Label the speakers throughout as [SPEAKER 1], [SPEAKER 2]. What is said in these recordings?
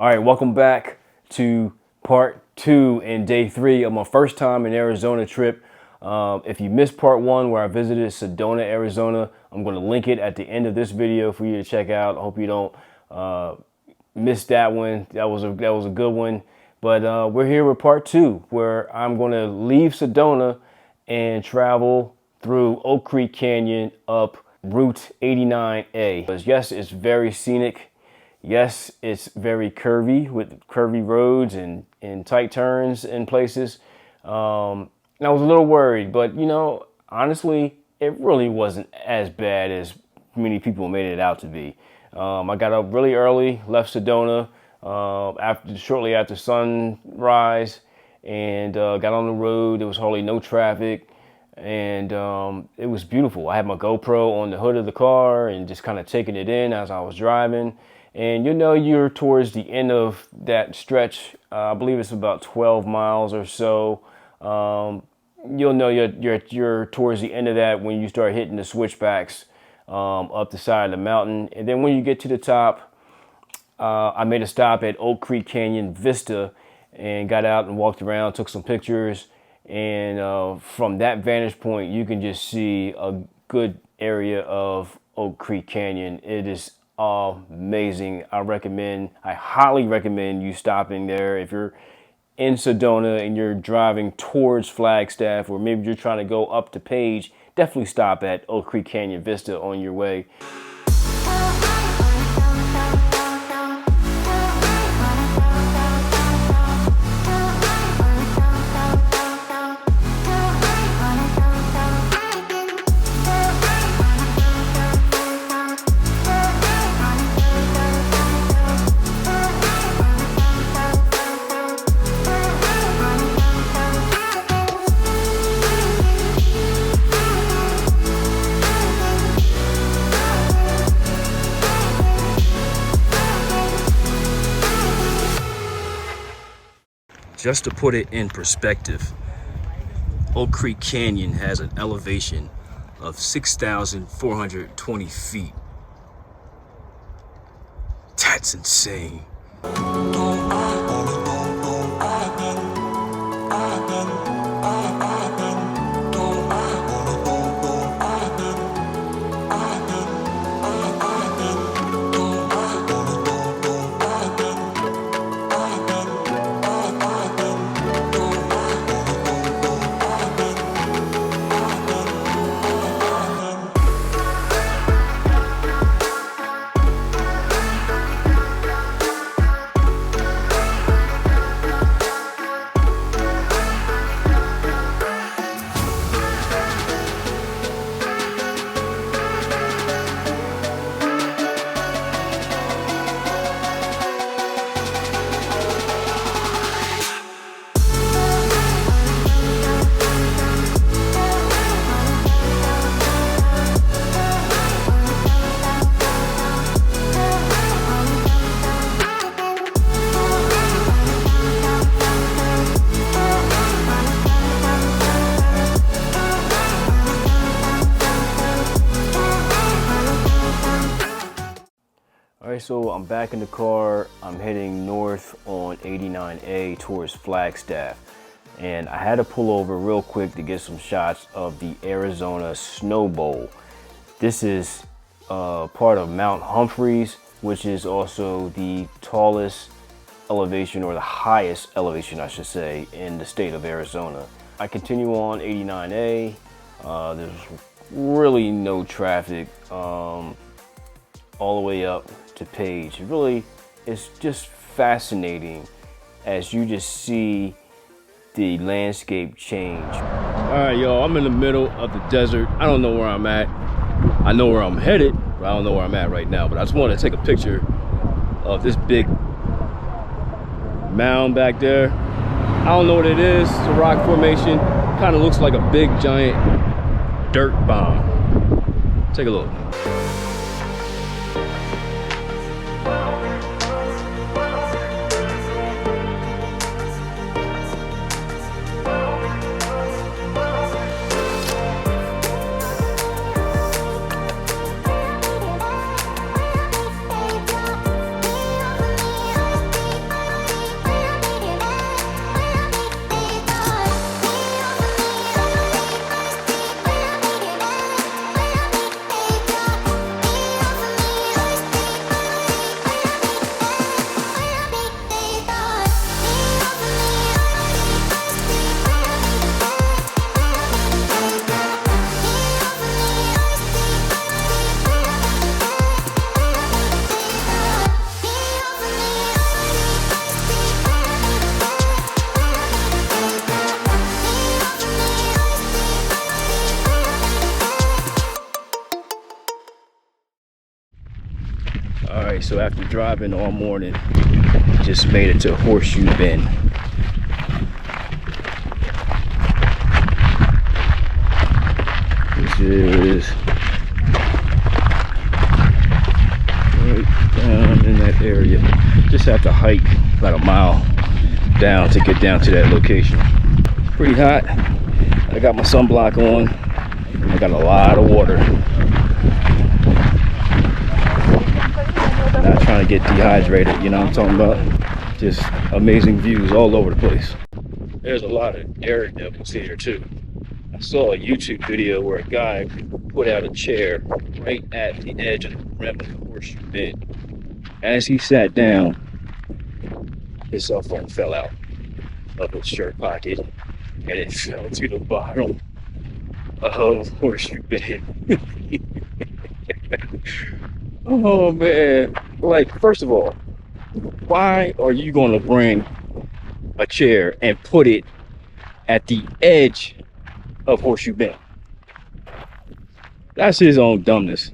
[SPEAKER 1] All right, welcome back to part 2 and day 3 of my first time in Arizona trip. If you missed part 1 where I visited Sedona, Arizona, I'm going to link it at the end of this video for you to check out. I hope you don't miss that one. That was a good one. But we're here with part 2 where I'm going to leave Sedona and travel through Oak Creek Canyon up Route 89A. Because yes, it's very scenic. Yes, it's very curvy with curvy roads and tight turns in places. And I was a little worried, but you know, honestly, it really wasn't as bad as many people made it out to be. I got up really early, left Sedona shortly after sunrise, and got on the road. There was hardly no traffic, and it was beautiful. I had my GoPro on the hood of the car and just kind of taking it in as I was driving. And you know, you're towards the end of that stretch. I believe it's about 12 miles or so. You'll know you're towards the end of that when you start hitting the switchbacks up the side of the mountain. And then when you get to the top, I made a stop at Oak Creek Canyon Vista and got out and walked around, took some pictures. And from that vantage point, you can just see a good area of Oak Creek Canyon. It is amazing. I highly recommend you stopping there. If you're in Sedona and you're driving towards Flagstaff, or maybe you're trying to go up to Page, definitely stop at Oak Creek Canyon Vista on your way. Just to put it in perspective, Oak Creek Canyon has an elevation of 6,420 feet. That's insane. So I'm back in the car. I'm heading north on 89A towards Flagstaff, and I had to pull over real quick to get some shots of the Arizona Snow Bowl. This is part of Mount Humphreys, which is also the tallest elevation, or the highest elevation I should say, in the state of Arizona. I continue on 89A. There's really no traffic all the way up to Page. It's just fascinating as you just see the landscape change. All right, y'all, I'm in the middle of the desert. I don't know where I'm at. I know where I'm headed, but I don't know where I'm at right now. But I just want to take a picture of this big mound back there. I don't know what it is. It's a rock formation. Kind of looks like a big giant dirt bomb. Take a look. right, so after driving all morning, just made it to Horseshoe Bend. This is right down in that area. Just have to hike about a mile down to get down to that location. Pretty hot. I got my sunblock on. I got a lot of water. Not trying to get dehydrated, you know what I'm talking about? Just amazing views all over the place. There's a lot of air devils here too. I saw a YouTube video where a guy put out a chair right at the edge of the rim of the Horseshoe Bend. As he sat down, his cell phone fell out of his shirt pocket and it fell to the bottom of Horseshoe Bend. Oh man, like, first of all, why are you going to bring a chair and put it at the edge of Horseshoe Bend? That's his own dumbness.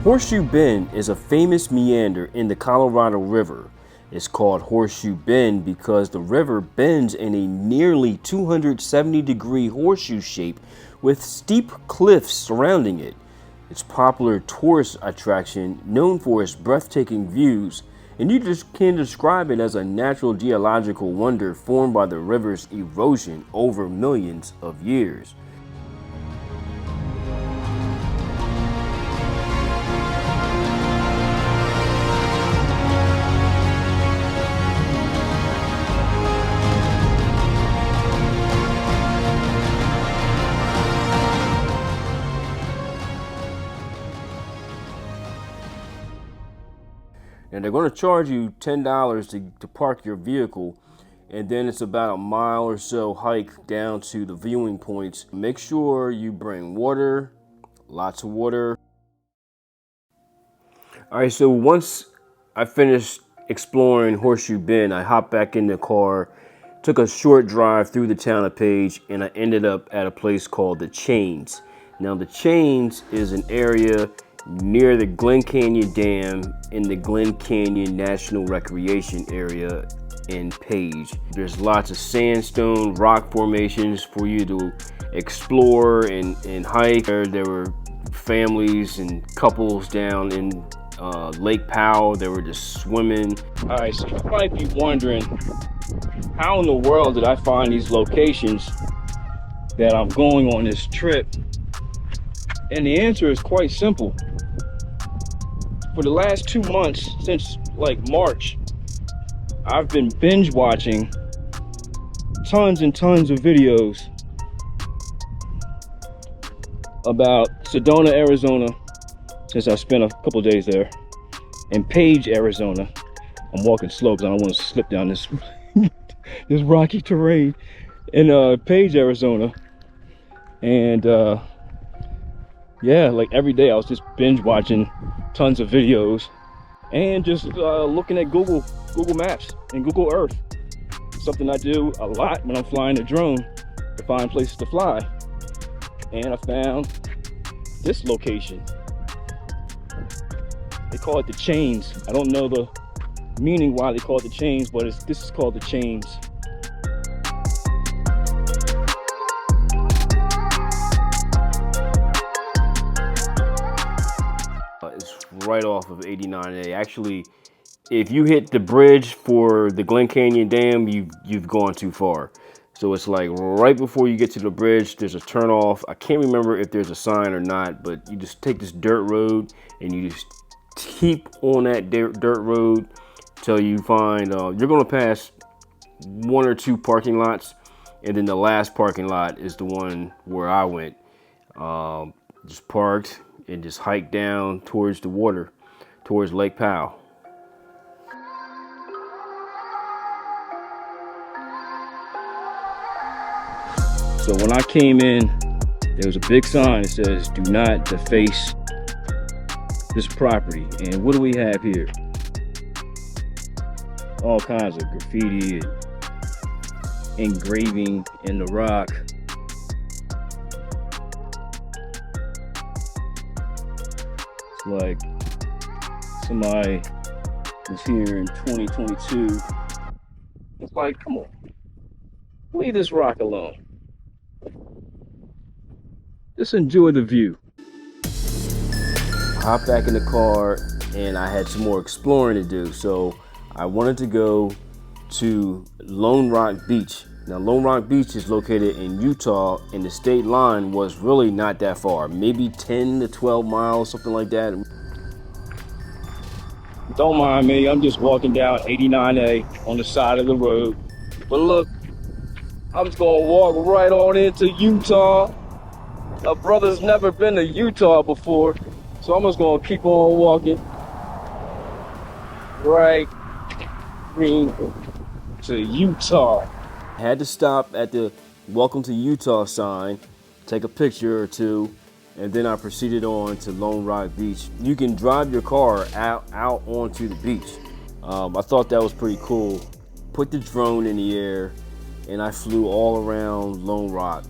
[SPEAKER 1] Horseshoe Bend is a famous meander in the Colorado River. It's called Horseshoe Bend because the river bends in a nearly 270-degree horseshoe shape with steep cliffs surrounding it. It's a popular tourist attraction known for its breathtaking views, and you just can describe it as a natural geological wonder formed by the river's erosion over millions of years. And they're going to charge you $10 to park your vehicle, and then it's about a mile or so hike down to the viewing points. Make sure you bring water, lots of water. All right, so once I finished exploring Horseshoe Bend, I hopped back in the car, took a short drive through the town of Page, and I ended up at a place called the Chains. Now the Chains is an area near the Glen Canyon Dam in the Glen Canyon National Recreation Area in Page. There's lots of sandstone rock formations for you to explore and hike. There were families and couples down in Lake Powell. They were just swimming. All right, so you might be wondering, how in the world did I find these locations that I'm going on this trip? And the answer is quite simple. For the last 2 months, since like March, I've been binge watching tons and tons of videos about Sedona, Arizona, since I spent a couple days there, and Page, Arizona. I'm walking slow because I don't want to slip down this this rocky terrain. In Page, Arizona, and yeah, like every day I was just binge watching tons of videos and just looking at Google Maps and Google Earth. Something I do a lot when I'm flying a drone to find places to fly. And I found this location. They call it the Chains. I don't know the meaning why they call it the Chains, but this is called the Chains. It's right off of 89A. Actually, if you hit the bridge for the Glen Canyon Dam, you've gone too far. So it's like right before you get to the bridge, there's a turnoff. I can't remember if there's a sign or not, but you just take this dirt road and you just keep on that dirt road till you find, you're gonna pass 1 or 2 parking lots, and then the last parking lot is the one where I went. Just parked and just hiked down towards the water, towards Lake Powell. So when I came in, there was a big sign that says, "Do not deface this property." And what do we have here? all kinds of graffiti and engraving in the rock. It's like somebody was here in 2022. It's like, come on, leave this rock alone. Just enjoy the view. I hopped back in the car and I had some more exploring to do. So I wanted to go to Lone Rock Beach. Now, Lone Rock Beach is located in Utah, and the state line was really not that far, maybe 10 to 12 miles, something like that. Don't mind me, I'm just walking down 89A on the side of the road. But look, I'm just gonna walk right on into Utah. My brother's never been to Utah before, so I'm just gonna keep on walking right to Utah. I had to stop at the Welcome to Utah sign, take a picture or two, and then I proceeded on to Lone Rock Beach. You can drive your car out onto the beach. I thought that was pretty cool. Put the drone in the air, and I flew all around Lone Rock,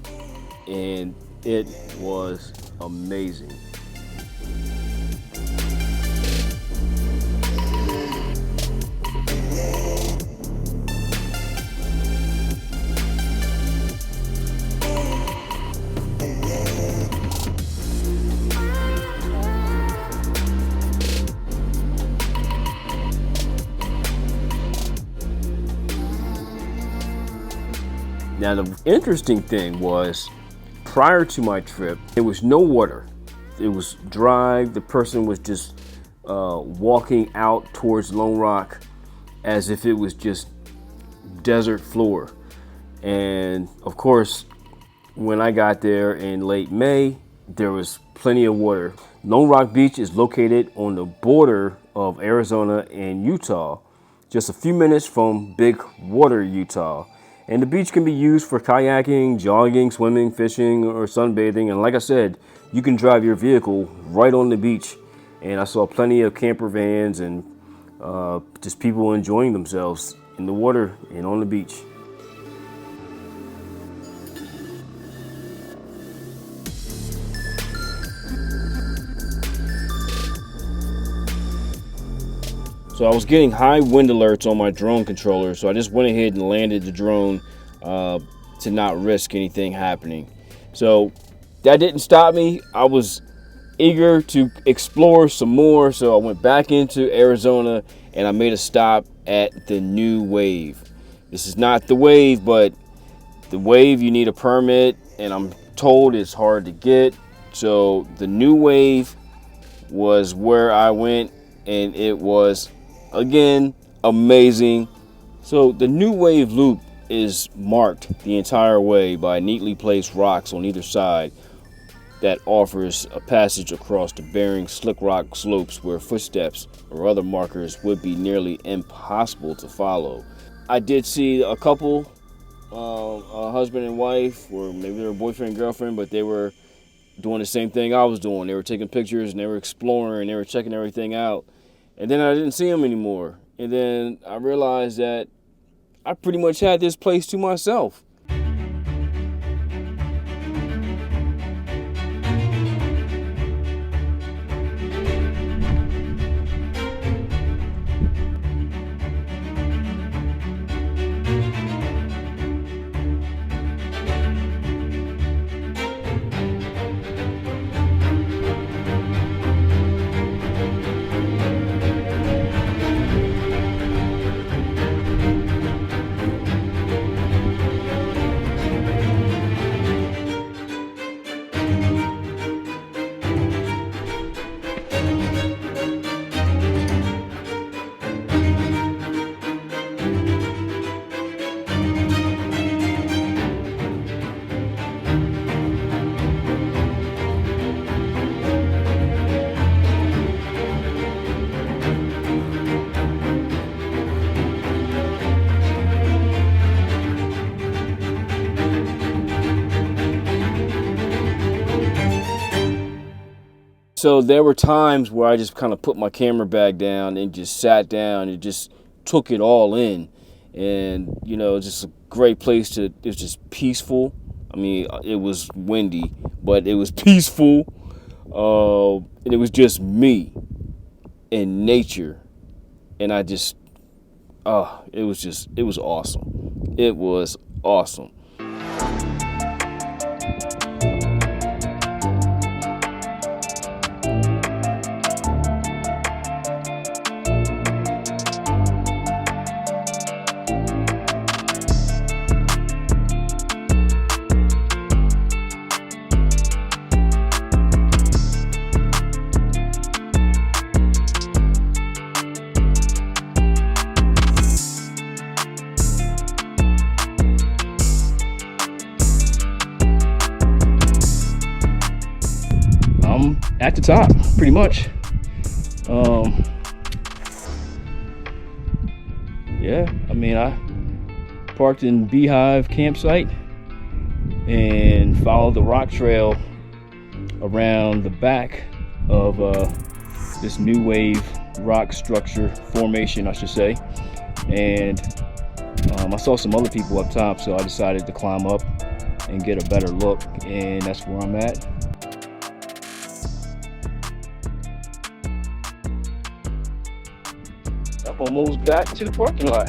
[SPEAKER 1] and it was amazing. Now, the interesting thing was, prior to my trip, there was no water. It was dry. The person was just walking out towards Lone Rock as if it was just desert floor. And of course, when I got there in late May, there was plenty of water. Lone Rock Beach is located on the border of Arizona and Utah, just a few minutes from Big Water, Utah. And the beach can be used for kayaking, jogging, swimming, fishing, or sunbathing. And like I said, you can drive your vehicle right on the beach. And I saw plenty of camper vans and just people enjoying themselves in the water and on the beach. So I was getting high wind alerts on my drone controller, so I just went ahead and landed the drone to not risk anything happening. So that didn't stop me. I was eager to explore some more, so I went back into Arizona and I made a stop at the New Wave. This is not the Wave, but the Wave, you need a permit, and I'm told it's hard to get. So the New Wave was where I went, and it was, again, amazing. So the New Wave Loop is marked the entire way by neatly placed rocks on either side that offers a passage across the bearing slick rock slopes where footsteps or other markers would be nearly impossible to follow. I did see a couple, a husband and wife, or maybe they were boyfriend and girlfriend, but they were doing the same thing I was doing. They were taking pictures and they were exploring, they were checking everything out. And then I didn't see them anymore. And then I realized that I pretty much had this place to myself. So there were times where I just kind of put my camera bag down and just sat down and just took it all in. And, you know, just a great place to, it was just peaceful. I mean, it was windy, but it was peaceful. And it was just me and nature. And I just, it was awesome. It was awesome. I'm at the top, pretty much. Yeah, I mean, I parked in Beehive campsite and followed the rock trail around the back of this new wave rock structure formation, I should say. And I saw some other people up top, so I decided to climb up and get a better look, and that's where I'm at. I'm almost back to the parking lot.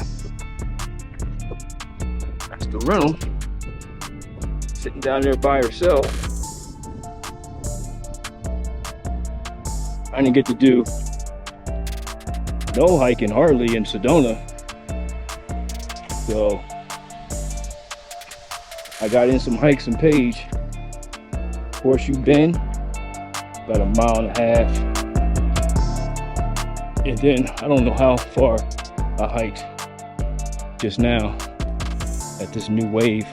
[SPEAKER 1] That's the rental. Sitting down there by herself. I didn't get to do no hiking hardly in Sedona. So I got in some hikes in Page. Horseshoe Bend, about 1.5 miles. And then I don't know how far I hiked just now at this new wave.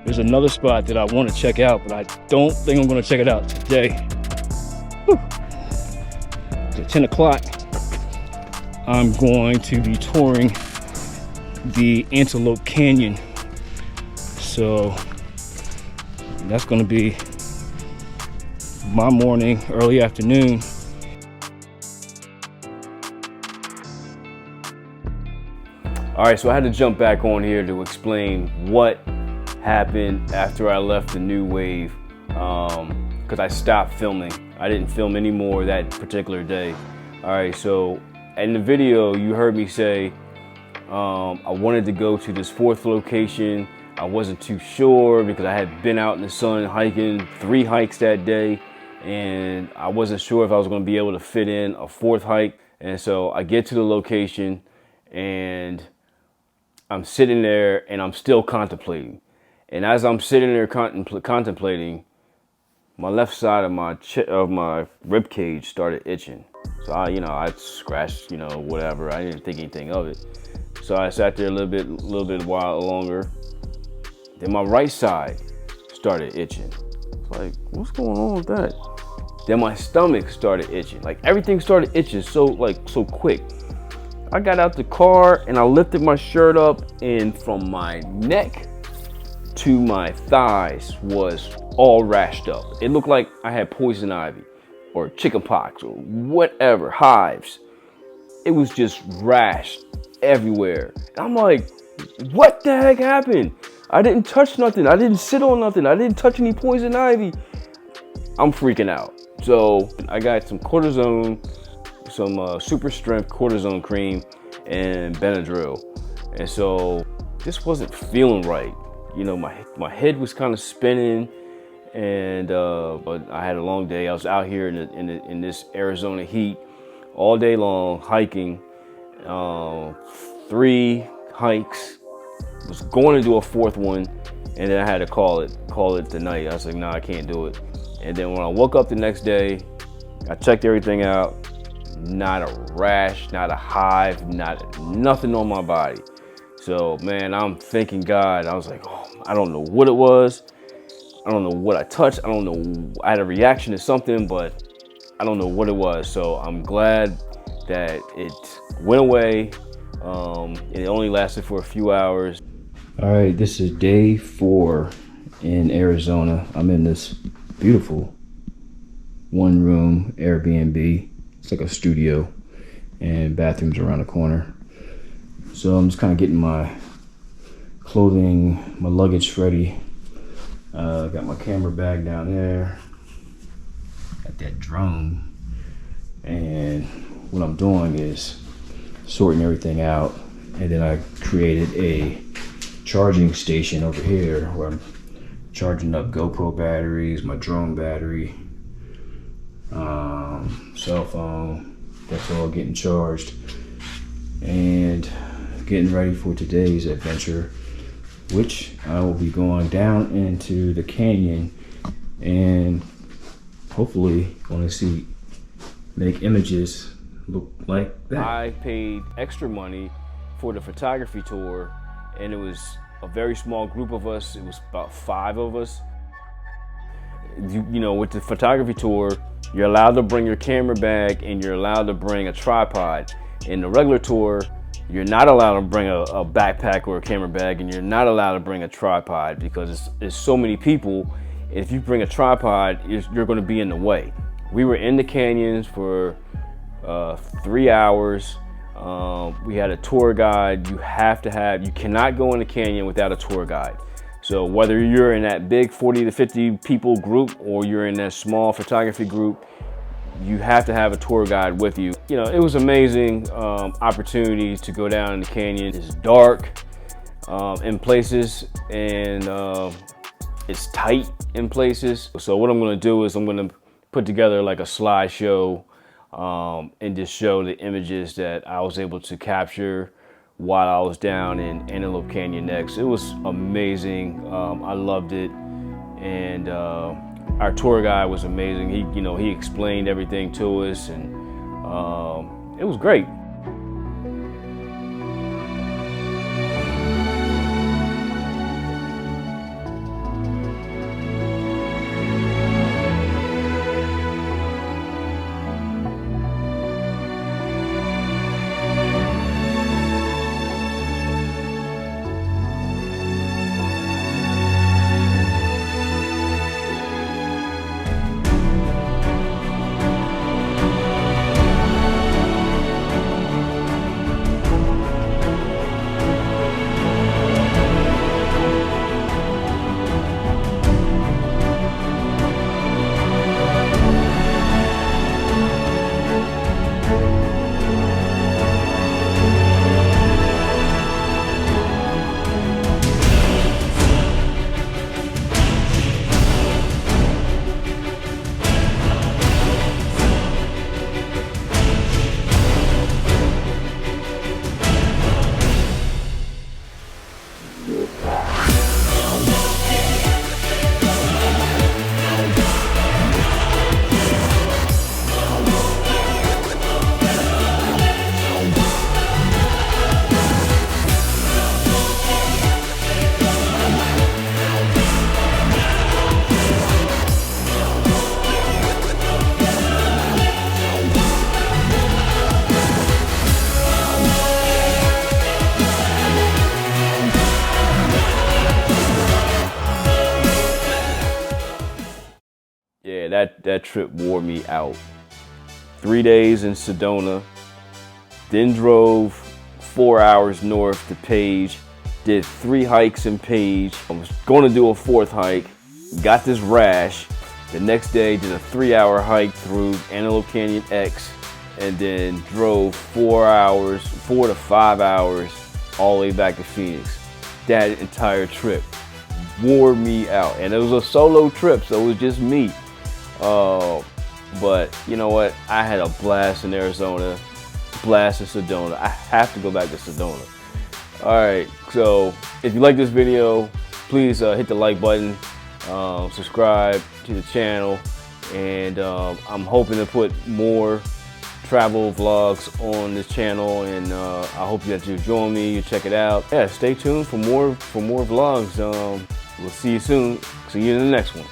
[SPEAKER 1] There's another spot that I want to check out, but I don't think I'm going to check it out today. Whew. At 10 o'clock, I'm going to be touring the Antelope Canyon. So that's going to be my morning, early afternoon. All right, so I had to jump back on here to explain what happened after I left the new wave, because I stopped filming. I didn't film anymore that particular day. All right, so in the video, you heard me say I wanted to go to this fourth location. I wasn't too sure because I had been out in the sun hiking 3 hikes that day, and I wasn't sure if I was going to be able to fit in a 4th hike. And so I get to the location, and I'm sitting there and I'm still contemplating. And as I'm sitting there contemplating, my left side of my rib cage started itching. So I scratched, whatever. I didn't think anything of it. So I sat there a little bit while longer. Then my right side started itching. It's like, what's going on with that? Then my stomach started itching. Like everything started itching so quick. I got out the car and I lifted my shirt up, and from my neck to my thighs was all rashed up. It looked like I had poison ivy or chicken pox or whatever, hives. It was just rashed everywhere. And I'm like, what the heck happened? I didn't touch nothing. I didn't sit on nothing. I didn't touch any poison ivy. I'm freaking out. So I got some cortisone, some super strength cortisone cream and Benadryl. And so this wasn't feeling right. My head was kind of spinning, and but I had a long day. I was out here in this Arizona heat all day long hiking, 3 hikes. Was going to do a 4th one, and then I had to call it the night. I was like, nah, I can't do it. And then when I woke up the next day, I checked everything out. Not a rash, not a hive, nothing on my body. So man, I'm thanking God. I was like, oh, I don't know what it was. I don't know what I touched. I don't know. I had a reaction to something, but I don't know what it was. So I'm glad that it went away. It only lasted for a few hours. All right, this is day 4 in Arizona. I'm in this beautiful 1-room Air BNB. It's like a studio and bathrooms around the corner. So I'm just kind of getting my clothing, my luggage ready. Got my camera bag down there. Got that drone. And what I'm doing is sorting everything out. And then I created a charging station over here where I'm charging up GoPro batteries, my drone battery, cell phone. That's all getting charged. And getting ready for today's adventure, which I will be going down into the canyon and hopefully going to make images look like that. I paid extra money for the photography tour, and it was a very small group of us. It was about 5 of us. You know, with the photography tour, you're allowed to bring your camera bag and you're allowed to bring a tripod. In the regular tour, you're not allowed to bring a backpack or a camera bag, and you're not allowed to bring a tripod because it's so many people. If you bring a tripod, you're going to be in the way. We were in the canyons for 3 hours. We had a tour guide. You cannot go in the canyon without a tour guide. So whether you're in that big 40 to 50 people group or you're in that small photography group, you have to have a tour guide with you. You know, it was amazing opportunity to go down in the canyon. It's dark in places, and it's tight in places. So what I'm gonna do is I'm gonna put together like a slideshow and just show the images that I was able to capture while I was down in Antelope Canyon next. It was amazing. I loved it, and our tour guide was amazing. He explained everything to us, and it was great. Yeah, that trip wore me out. 3 days in Sedona, then drove 4 hours north to Page, did 3 hikes in Page. I was going to do a 4th hike, got this rash. The next day did a 3-hour hike through Antelope Canyon X, and then drove 4 to 5 hours all the way back to Phoenix. That entire trip wore me out, and it was a solo trip, so it was just me. But you know what? I had a blast in Arizona, blast in Sedona. I have to go back to Sedona. All right, so if you like this video, please hit the like button, subscribe to the channel, and I'm hoping to put more travel vlogs on this channel, and I hope that you join me, you check it out. Yeah, stay tuned for more vlogs. We'll see you soon. See you in the next one.